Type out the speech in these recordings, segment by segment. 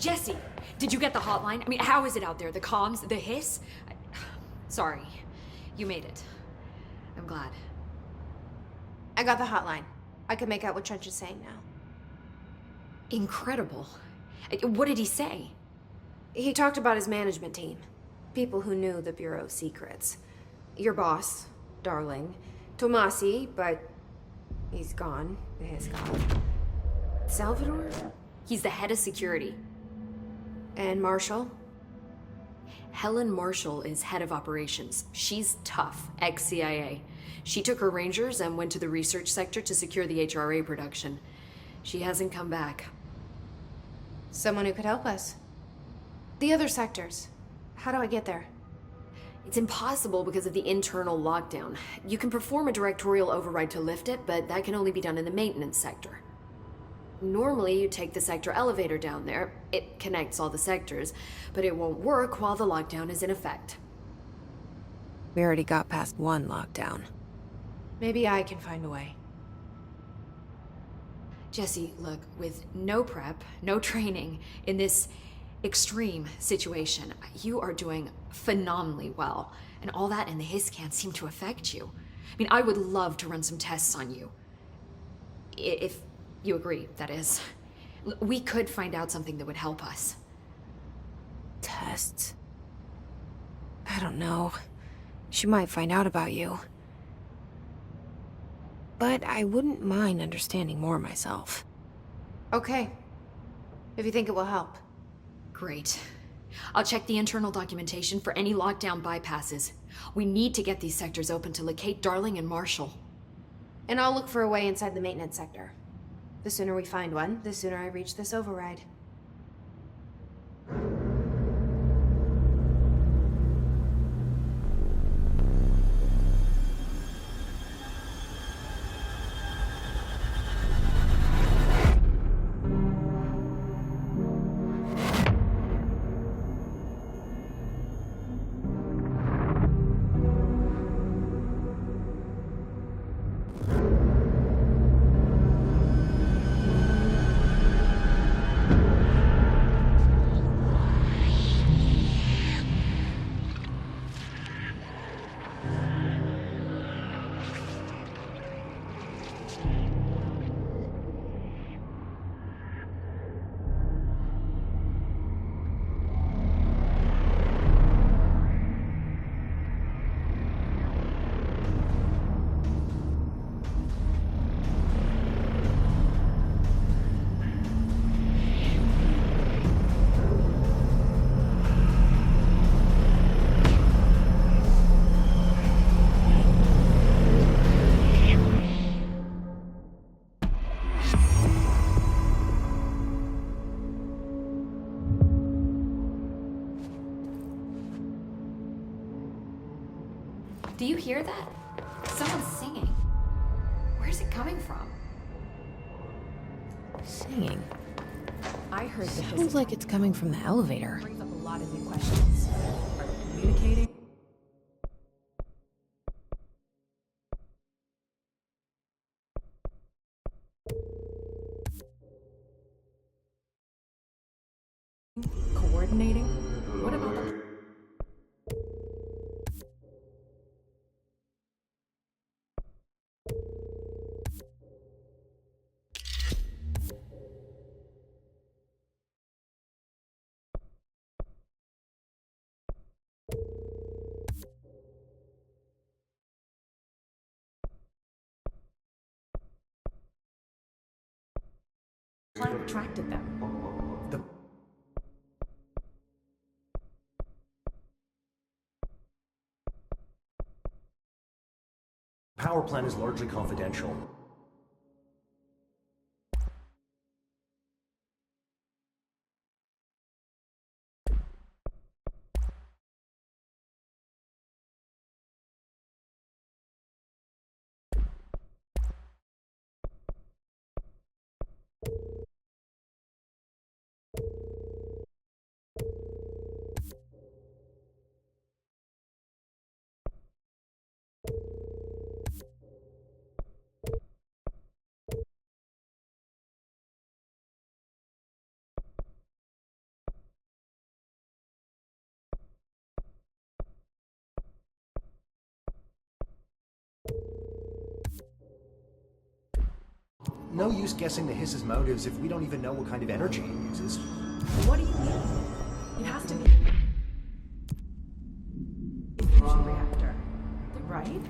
Jesse, did you get the hotline? I mean, how is it out there? The comms, the hiss? Sorry, you made it. I'm glad. I got the hotline. I can make out what Trench is saying now. Incredible. What did he say? He talked about his management team. People who knew the Bureau's secrets. Your boss, Darling. Tomasi, but he's gone. His gone. Salvador? He's the head of security. And Marshall? Helen Marshall is head of operations. She's tough, ex-CIA. She took her Rangers and went to the research sector to secure the HRA production. She hasn't come back. Someone who could help us. The other sectors. How do I get there? It's impossible because of the internal lockdown. You can perform a directorial override to lift it, but that can only be done in the maintenance sector. Normally, you take the sector elevator down there. It connects all the sectors, but it won't work while the lockdown is in effect. We already got past one lockdown. Maybe I can find a way. Jesse, look, with no prep, no training in this extreme situation, you are doing phenomenally well. And all that and the hiss can't seem to affect you. I mean, I would love to run some tests on you. If you agree, that is. We could find out something that would help us. Tests? I don't know. She might find out about you. But I wouldn't mind understanding more myself. Okay. If you think it will help. Great. I'll check the internal documentation for any lockdown bypasses. We need to get these sectors open to locate Darling and Marshall. And I'll look for a way inside the maintenance sector. The sooner we find one, the sooner I reach this override. Do you hear that? Someone's singing. Where's it coming from? Singing? I heard the hiss Sounds like it's coming from the elevator. brings up a lot of new questions. Are they communicating? Coordinating? What about the... plan attracted them? The power plant is largely confidential. No use guessing the Hiss's motives if we don't even know what kind of energy he uses. What do you mean? It has to be a fusion reactor, right?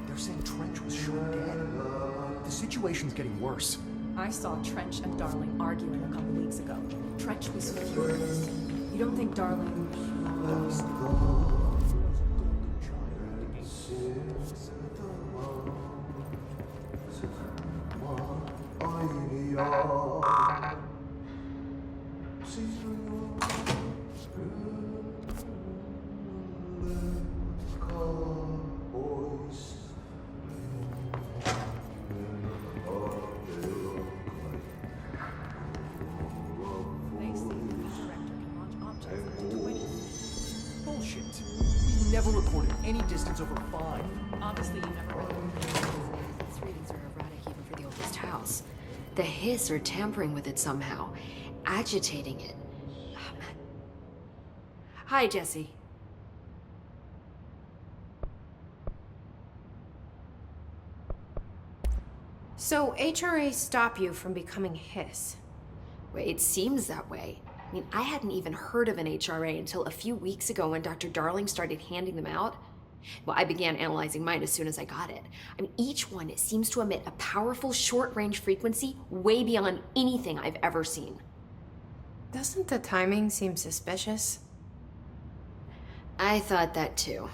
They're saying Trench was shot dead. The situation's getting worse. I saw Trench and Darling arguing a couple weeks ago. Trench was furious. You don't think Darling... They say the fusion reactor can launch objects up to 20. Bullshit. We've never recorded any distance over 5. Obviously, you never read it. These readings are erratic even for the oldest house. The Hiss are tampering with it somehow, agitating it. Oh, man. Hi, Jesse. So HRA stop you from becoming Hiss? Wait, it seems that way. I mean, I hadn't even heard of an HRA until a few weeks ago when Dr. Darling started handing them out. Well, I began analyzing mine as soon as I got it. I mean, each one seems to emit a powerful short-range frequency way beyond anything I've ever seen. Doesn't the timing seem suspicious? I thought that too.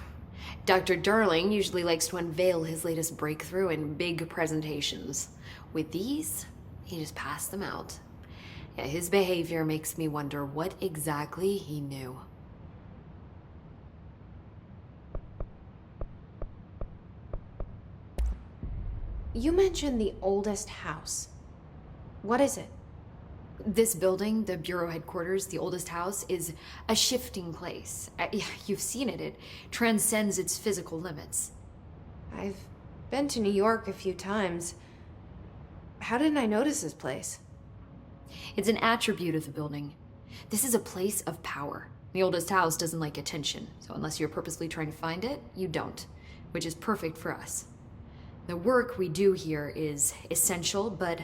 Dr. Darling usually likes to unveil his latest breakthrough in big presentations. With these, he just passed them out. Yeah, his behavior makes me wonder what exactly he knew. You mentioned the oldest house. What is it? This building, the Bureau headquarters, the oldest house, is a shifting place. Yeah, you've seen it. It transcends its physical limits. I've been to New York a few times. How didn't I notice this place? It's an attribute of the building. This is a place of power. The oldest house doesn't like attention, so unless you're purposely trying to find it, you don't, which is perfect for us. The work we do here is essential, but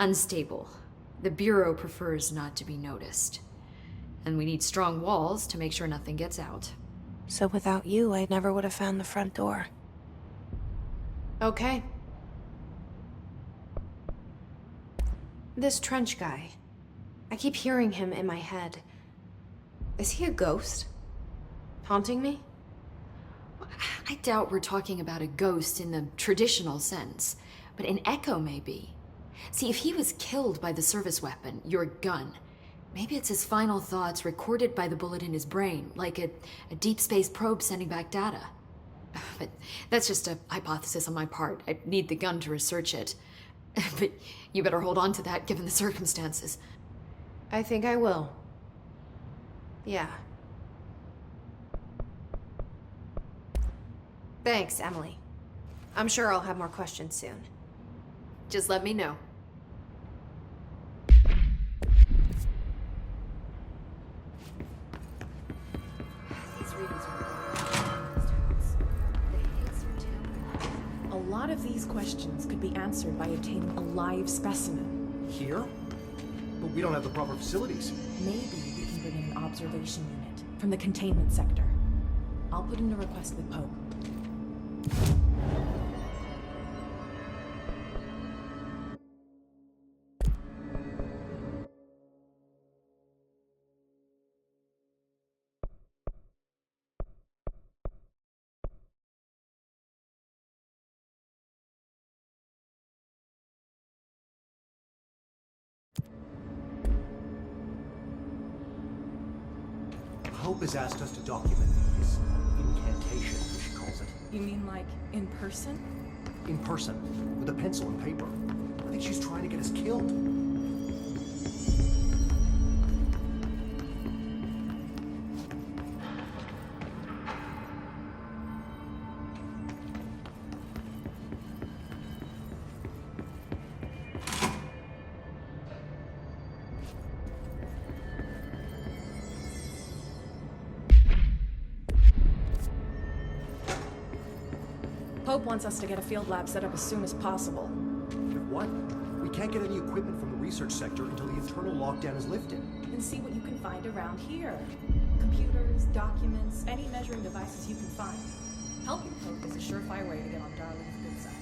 unstable. The Bureau prefers not to be noticed. And we need strong walls to make sure nothing gets out. So without you, I never would have found the front door. Okay. This Trench guy. I keep hearing him in my head. Is he a ghost? Haunting me? I doubt we're talking about a ghost in the traditional sense, but an echo maybe. See, if he was killed by the service weapon, your gun, maybe it's his final thoughts recorded by the bullet in his brain, like a deep space probe sending back data. But that's just a hypothesis on my part. I need the gun to research it. But you better hold on to that given the circumstances. I think I will. Yeah. Thanks, Emily. I'm sure I'll have more questions soon. Just let me know. These readings are A lot of these questions could be answered by obtaining a live specimen. Here? But we don't have the proper facilities. Maybe we can bring in an observation unit from the containment sector. I'll put in a request with Pope. Hope has asked us to document these incantation, as she calls it. You mean like in person? In person, with a pencil and paper. I think she's trying to get us killed. Pope wants us to get a field lab set up as soon as possible. But what? We can't get any equipment from the research sector until the internal lockdown is lifted. And see what you can find around here. Computers, documents, any measuring devices you can find. Helping Pope is a surefire way to get on Darling's good side.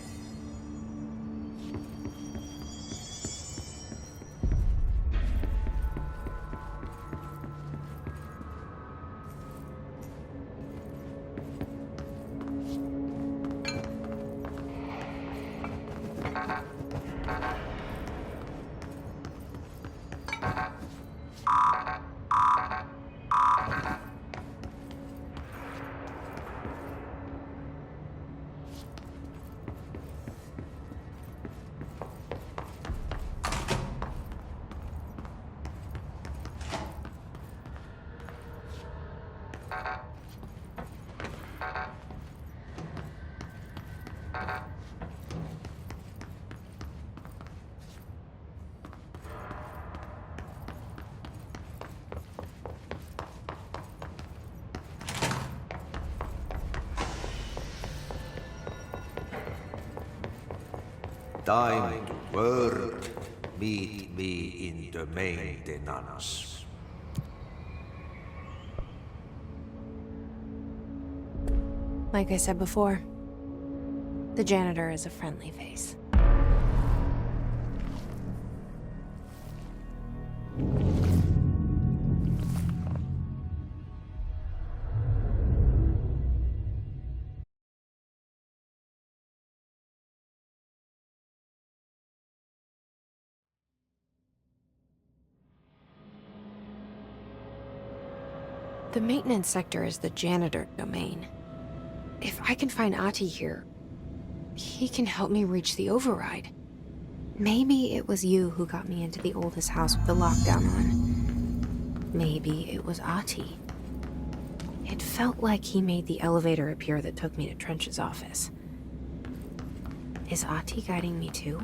Time to work. Meet me in the maintenance. Like I said before, the janitor is a friendly face. The maintenance sector is the janitor domain. If I can find Ahti here, he can help me reach the override. Maybe it was you who got me into the oldest house with the lockdown on. Maybe it was Ahti. It felt like he made the elevator appear that took me to Trench's office. Is Ahti guiding me too?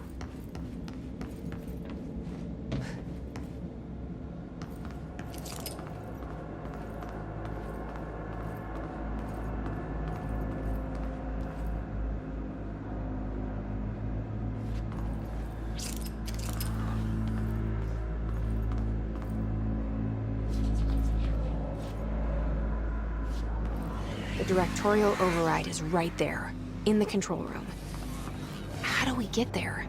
The directorial override is right there, in the control room. How do we get there?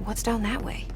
What's down that way?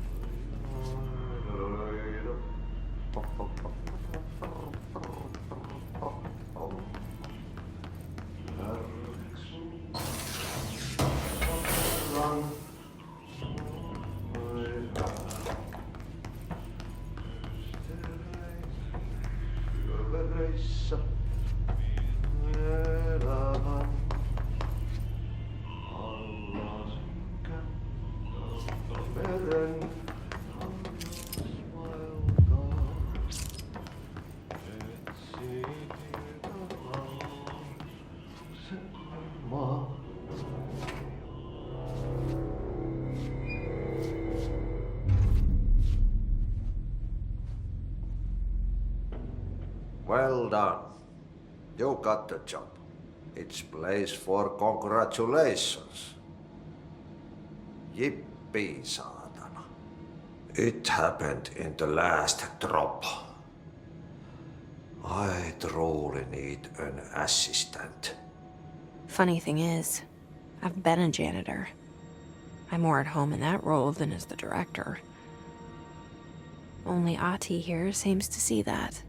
Well done. You got the job. It's place for congratulations. Yippee, saatana. It happened in the last drop. I truly need an assistant. Funny thing is, I've been a janitor. I'm more at home in that role than as the director. Only Ahti here seems to see that.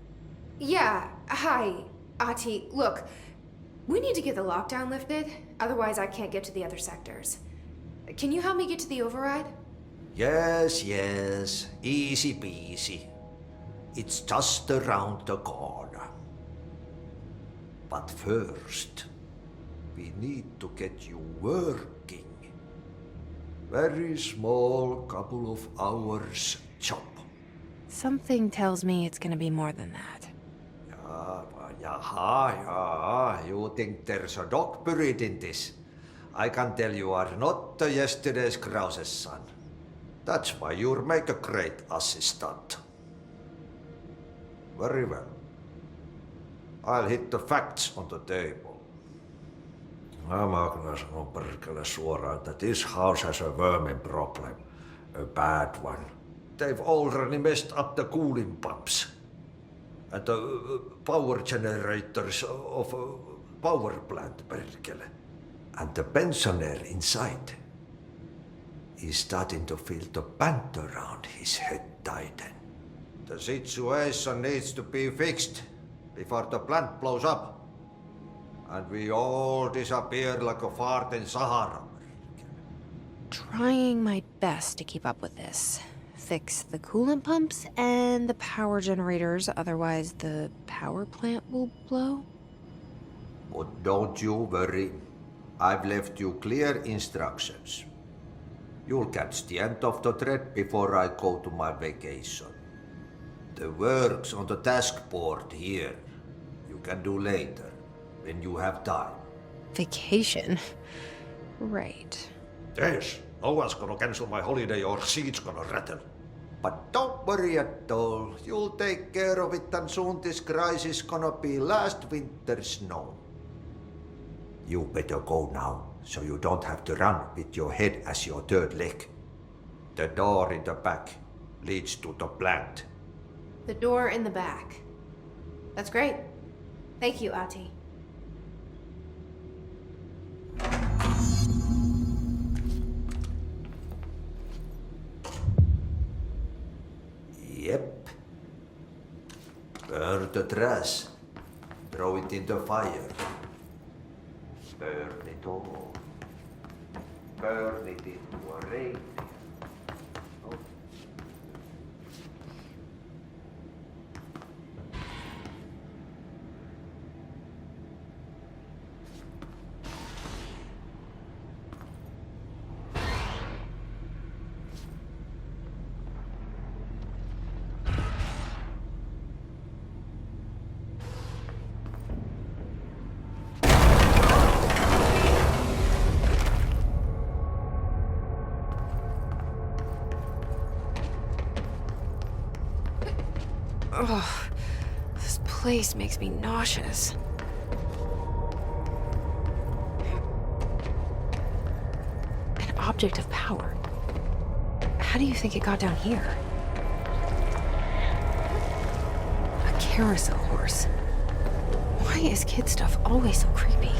Yeah, hi, Ahti. Look, we need to get the lockdown lifted, otherwise I can't get to the other sectors. Can you help me get to the override? Yes, yes. Easy peasy. It's just around the corner. But first, we need to get you working. Very small, couple of hours job. Something tells me it's gonna be more than that. Yaha, you think there's a dog buried in this? I can tell you are not yesterday's Krause's son. That's why you'll make a great assistant. Very well. I'll hit the facts on the table. Mä kyllä sanon perkele suoraan, that this house has a vermin problem. A bad one. They've already messed up the cooling pumps. And the power generators of a power plant, perkele. And the pensioner inside is starting to feel the band around his head tighten. The situation needs to be fixed before the plant blows up. And we all disappear like a fart in Sahara. Trying my best to keep up with this. Fix the coolant pumps and the power generators, otherwise the power plant will blow. But don't you worry. I've left you clear instructions. You'll catch the end of the thread before I go to my vacation. The work's on the task board here. You can do later, when you have time. Vacation? Right. Yes, no one's gonna cancel my holiday or seat's gonna rattle. But don't worry at all. You'll take care of it and soon this crisis gonna be last winter's snow. You better go now, so you don't have to run with your head as your third leg. The door in the back leads to the plant. The door in the back. That's great. Thank you, Ahti. Yep. Burn the trash. Throw it in the fire. Burn it all. Burn it into a reindeer. Ugh, this place makes me nauseous. An object of power. How do you think it got down here? A carousel horse. Why is kid stuff always so creepy?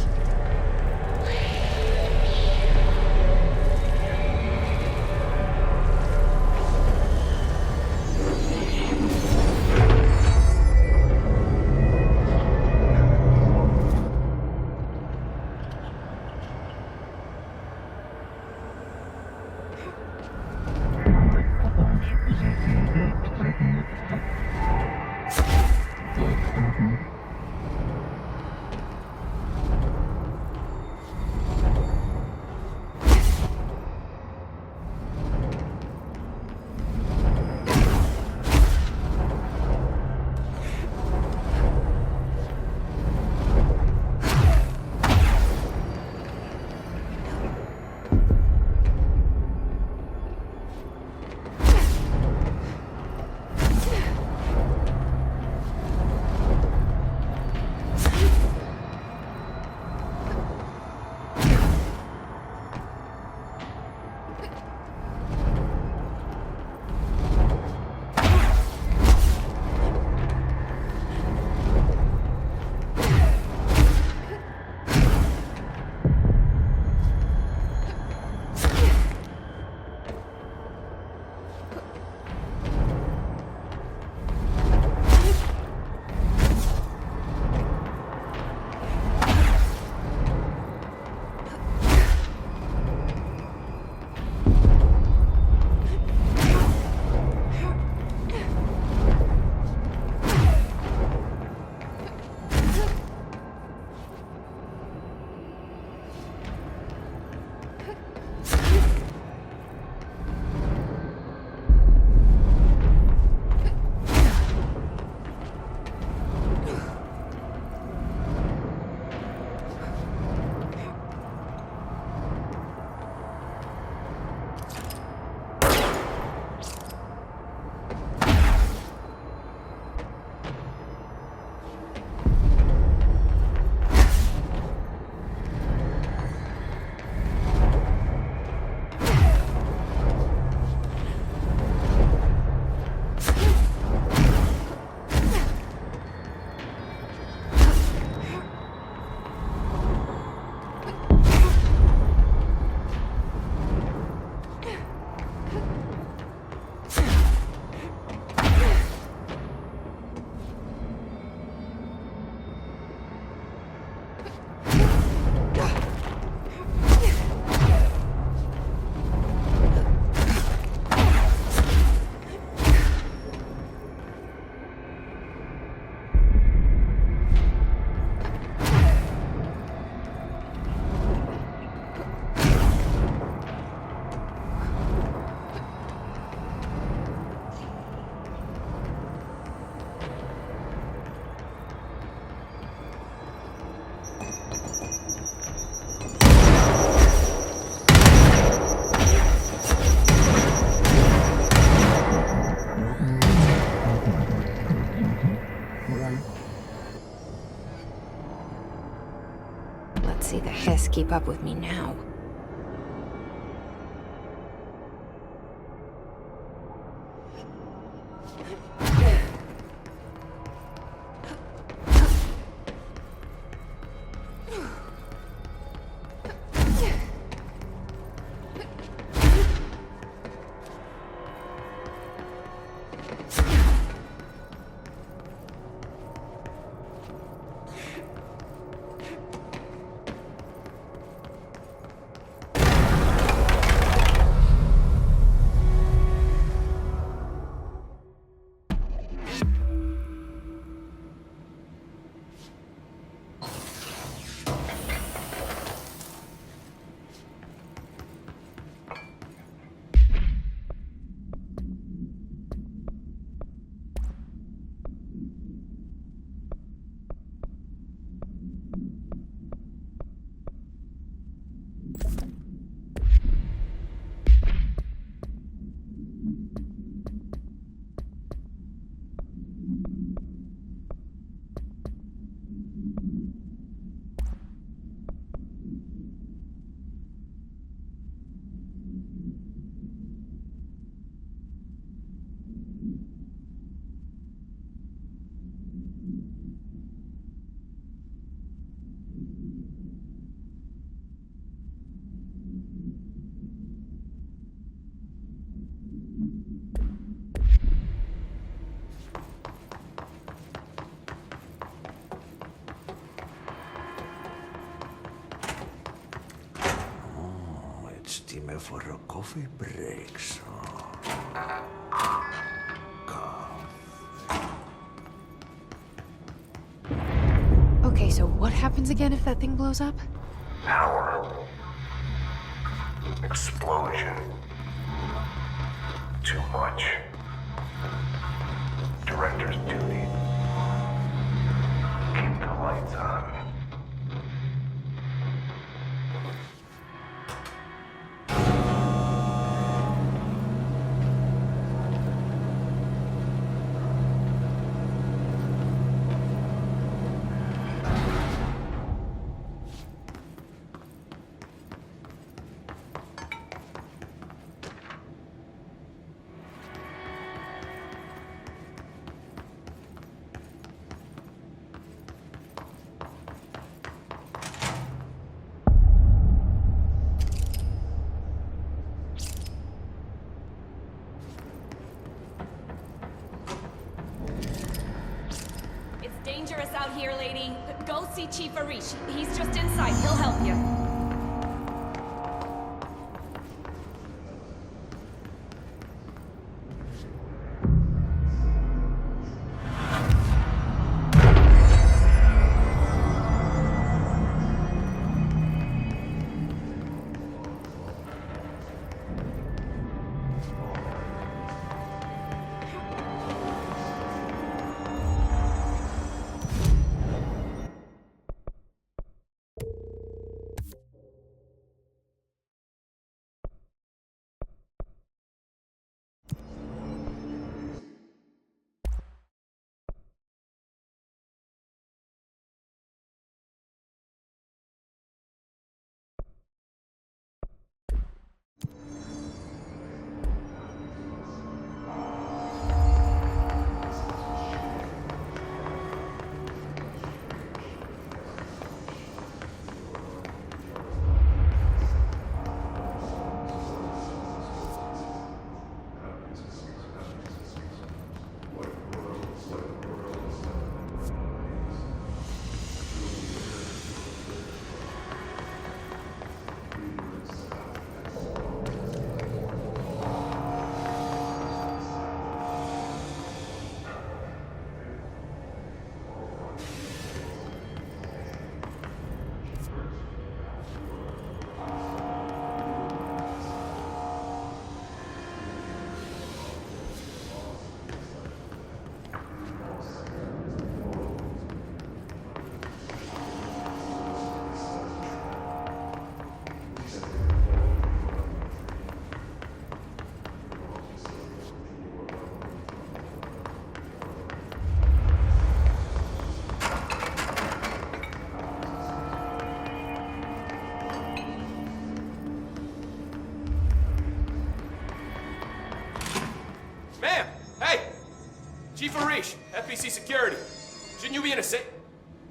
can't see the hiss keep up with me now. It's time for a coffee break, so... Okay, so what happens again if that thing blows up? Power. Explosion. Too much. Director's duty. Keep the lights on. It's dangerous out here, lady. Go see Chief Arish. He's just inside. He'll help you. Chief Arish, FBC Security. Shouldn't you be in a safe?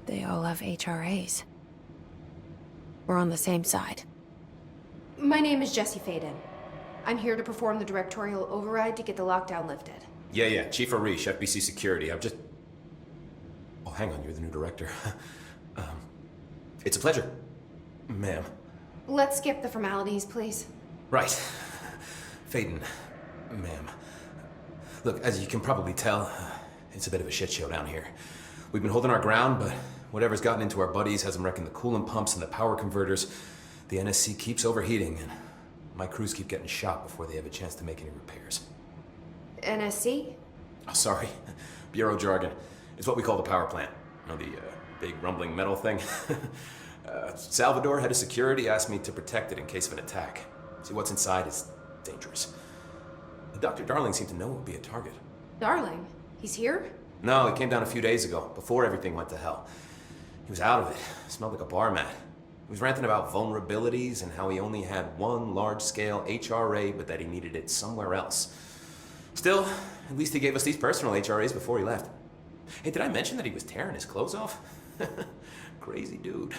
They all have HRAs. We're on the same side. My name is Jesse Faden. I'm here to perform the directorial override to get the lockdown lifted. Yeah, Chief Arish, FBC Security. I'm just... Oh, hang on, you're the new director. It's a pleasure, ma'am. Let's skip the formalities, please. Right. Faden, ma'am. Look, as you can probably tell, it's a bit of a shit show down here. We've been holding our ground, but whatever's gotten into our buddies has them wrecking the coolant pumps and the power converters. The NSC keeps overheating, and my crews keep getting shot before they have a chance to make any repairs. NSC? Oh, sorry. Bureau jargon. It's what we call the power plant. You know, the big rumbling metal thing? Salvador, head of security, asked me to protect it in case of an attack. See, what's inside is dangerous. Dr. Darling seemed to know it would be a target. Darling? He's here? No, he came down a few days ago, before everything went to hell. He was out of it. Smelled like a bar mat. He was ranting about vulnerabilities and how he only had one large-scale HRA, but that he needed it somewhere else. Still, at least he gave us these personal HRAs before he left. Hey, did I mention that he was tearing his clothes off? Crazy dude.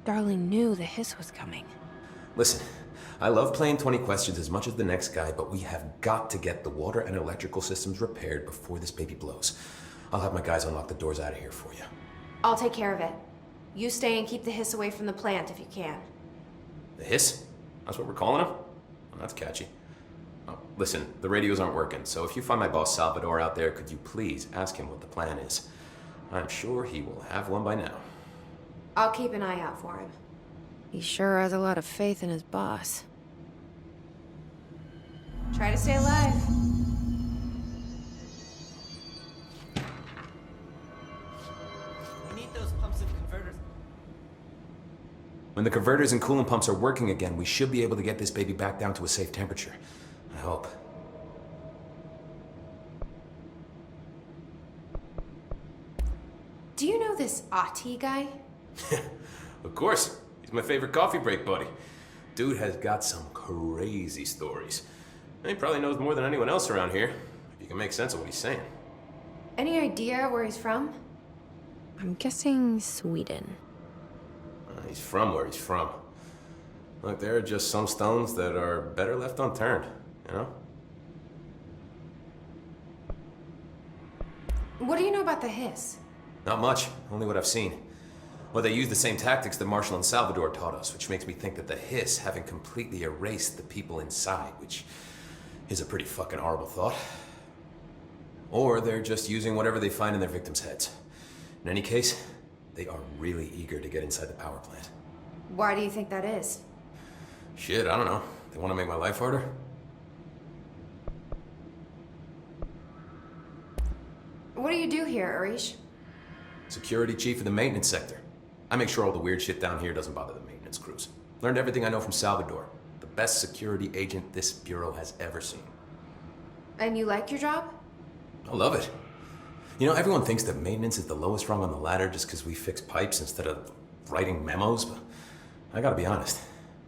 Darling knew the hiss was coming. Listen, I love playing 20 questions as much as the next guy, but we have got to get the water and electrical systems repaired before this baby blows. I'll have my guys unlock the doors out of here for you. I'll take care of it. You stay and keep the hiss away from the plant if you can. The hiss? That's what we're calling him? Well, that's catchy. Oh, listen, the radios aren't working, so if you find my boss Salvador out there, could you please ask him what the plan is? I'm sure he will have one by now. I'll keep an eye out for him. He sure has a lot of faith in his boss. Try to stay alive. We need those pumps and converters. When the converters and coolant pumps are working again, we should be able to get this baby back down to a safe temperature. I hope. Do you know this Ati guy? Of course. He's my favorite coffee break buddy. Dude has got some crazy stories. And he probably knows more than anyone else around here, if you can make sense of what he's saying. Any idea where he's from? I'm guessing Sweden. He's from where he's from. Look, there are just some stones that are better left unturned, you know? What do you know about the hiss? Not much, only what I've seen. Well, they use the same tactics that Marshall and Salvador taught us, which makes me think that the hiss haven't completely erased the people inside, which is a pretty fucking horrible thought. Or they're just using whatever they find in their victims' heads. In any case, they are really eager to get inside the power plant. Why do you think that is? Shit, I don't know. They want to make my life harder? What do you do here, Arish? Security chief of the maintenance sector. I make sure all the weird shit down here doesn't bother the maintenance crews. Learned everything I know from Salvador. The best security agent this bureau has ever seen. And you like your job? I love it. You know, everyone thinks that maintenance is the lowest rung on the ladder just because we fix pipes instead of writing memos, but I gotta be honest.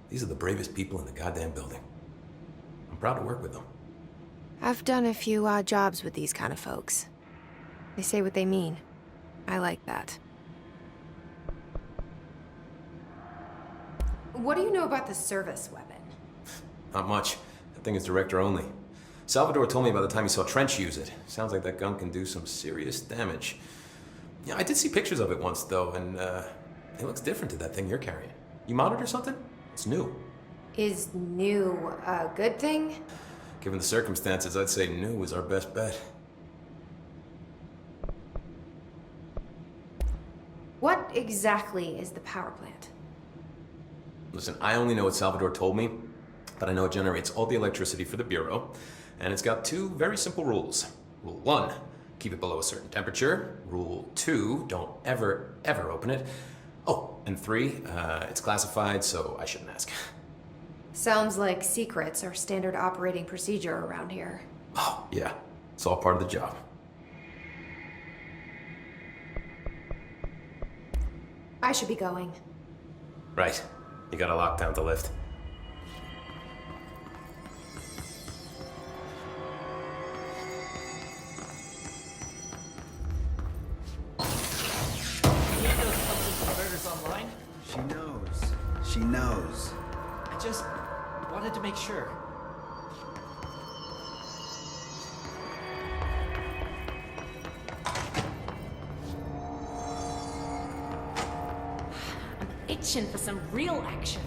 These are the bravest people in the goddamn building. I'm proud to work with them. I've done a few odd jobs with these kind of folks. They say what they mean. I like that. What do you know about the service weapon? Not much. That thing is director only. Salvador told me by the time he saw Trench use it. Sounds like that gun can do some serious damage. Yeah, I did see pictures of it once, though, and it looks different to that thing you're carrying. You monitor something? It's new. Is new a good thing? Given the circumstances, I'd say new is our best bet. What exactly is the power plant? Listen, I only know what Salvador told me, but I know it generates all the electricity for the Bureau, and it's got two very simple rules. Rule 1, keep it below a certain temperature. Rule 2, don't ever, ever open it. Oh, and 3, it's classified, so I shouldn't ask. Sounds like secrets are standard operating procedure around here. Oh, yeah. It's all part of the job. I should be going. Right. You got a lockdown to lift. She knows. She knows. I just wanted to make sure. Itching for some real action.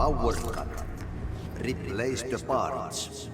power cut. Replace the parts.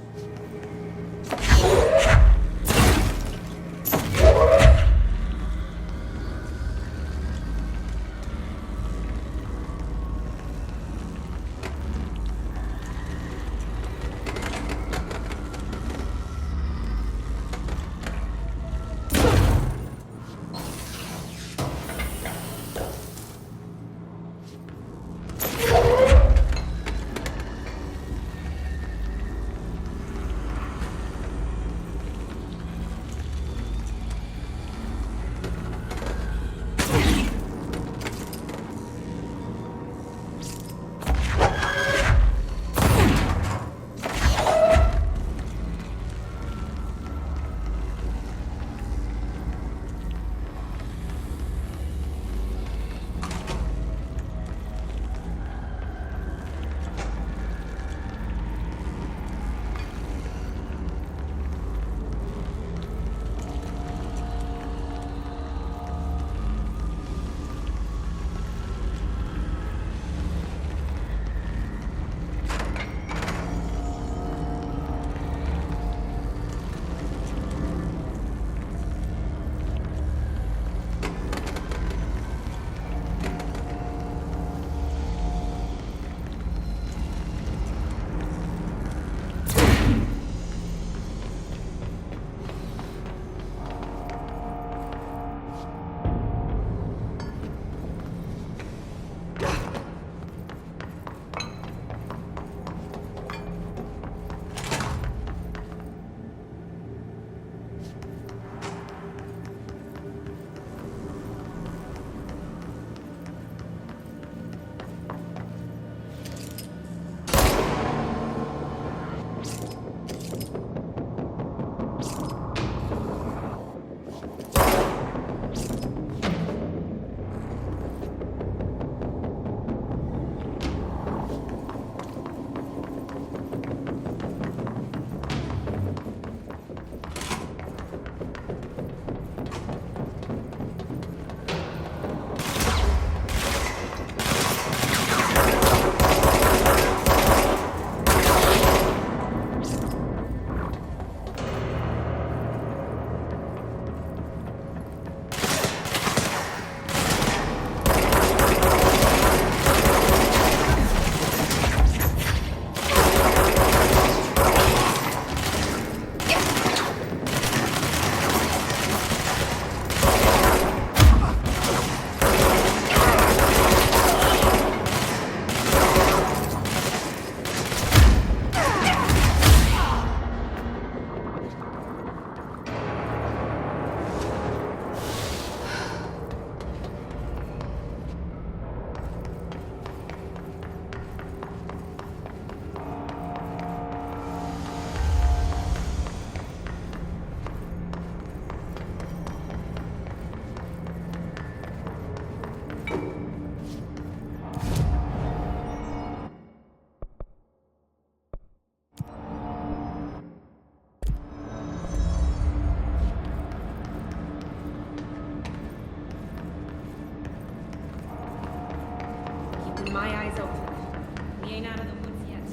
My eyes open. We ain't out of the woods yet.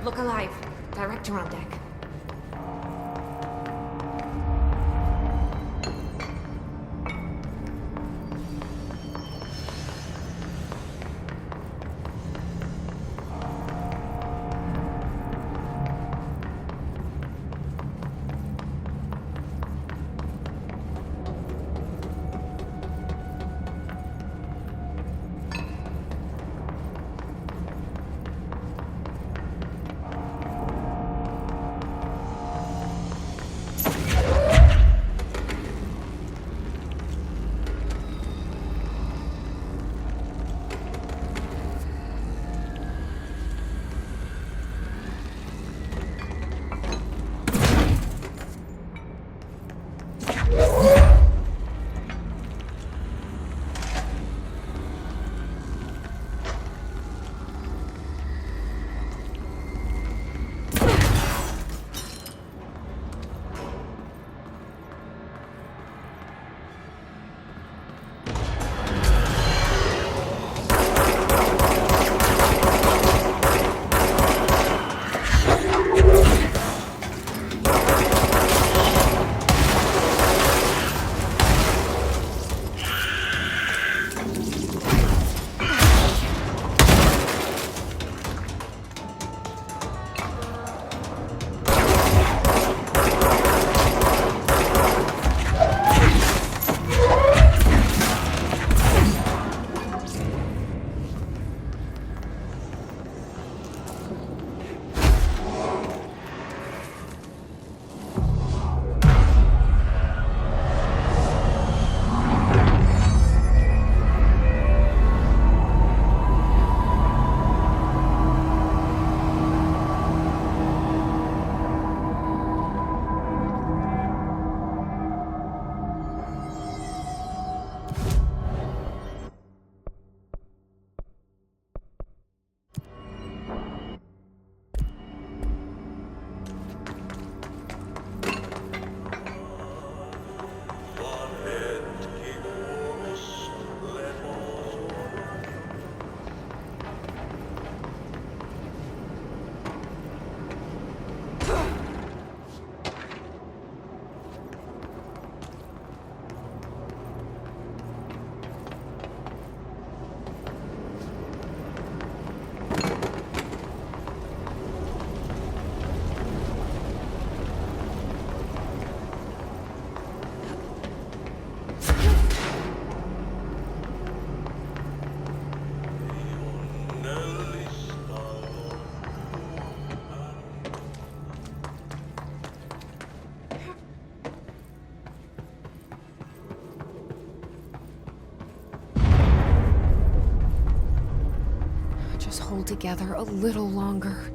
Look alive. Director on deck. hold together a little longer.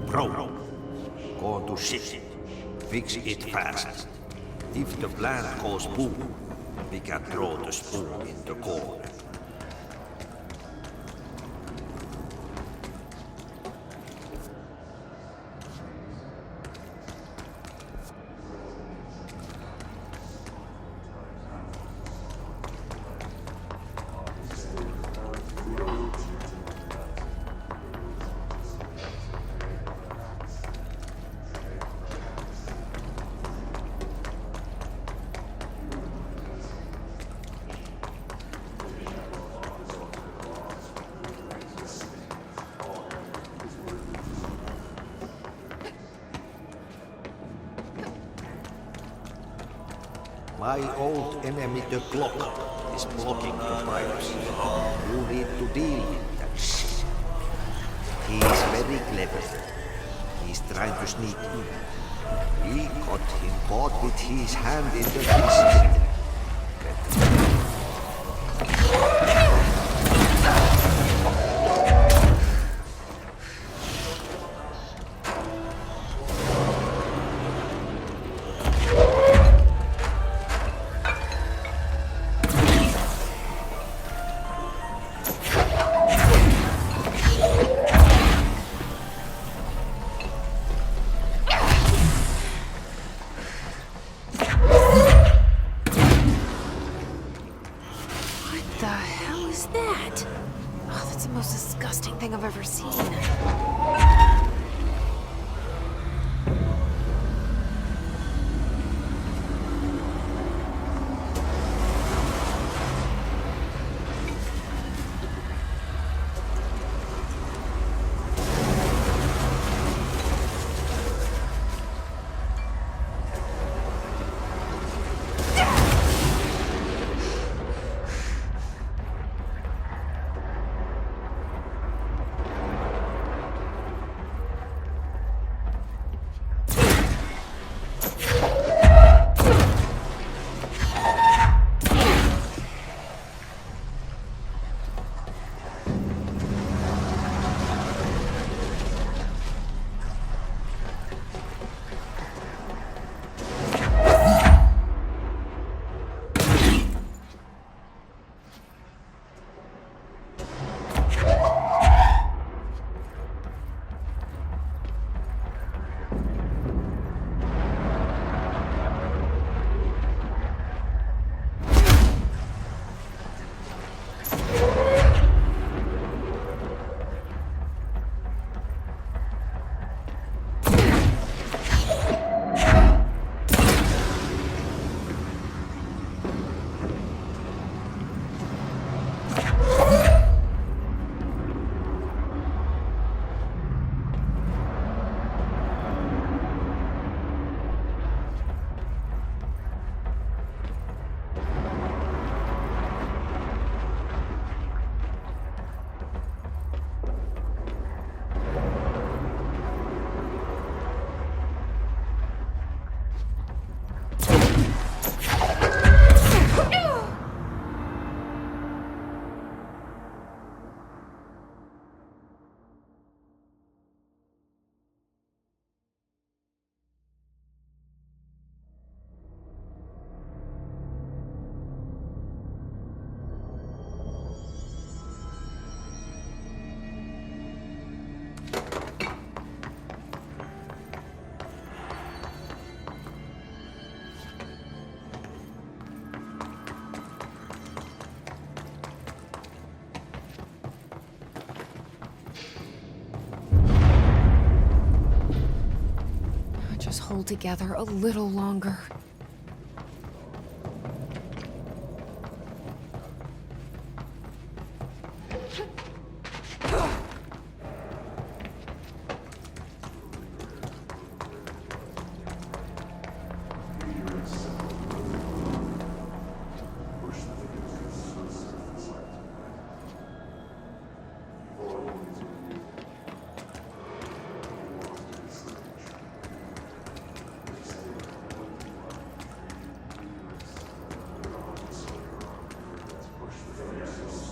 Bro, go to shit. Fix it fast. If the plant goes boom, we can throw the spoon in the corner. My old enemy, the clock, is blocking the pipes. You need to deal with that shit. He is very clever. He's trying to sneak in. We got him caught with his hand in the business. The hell is that? Oh, that's the most disgusting thing I've ever seen. hold together a little longer.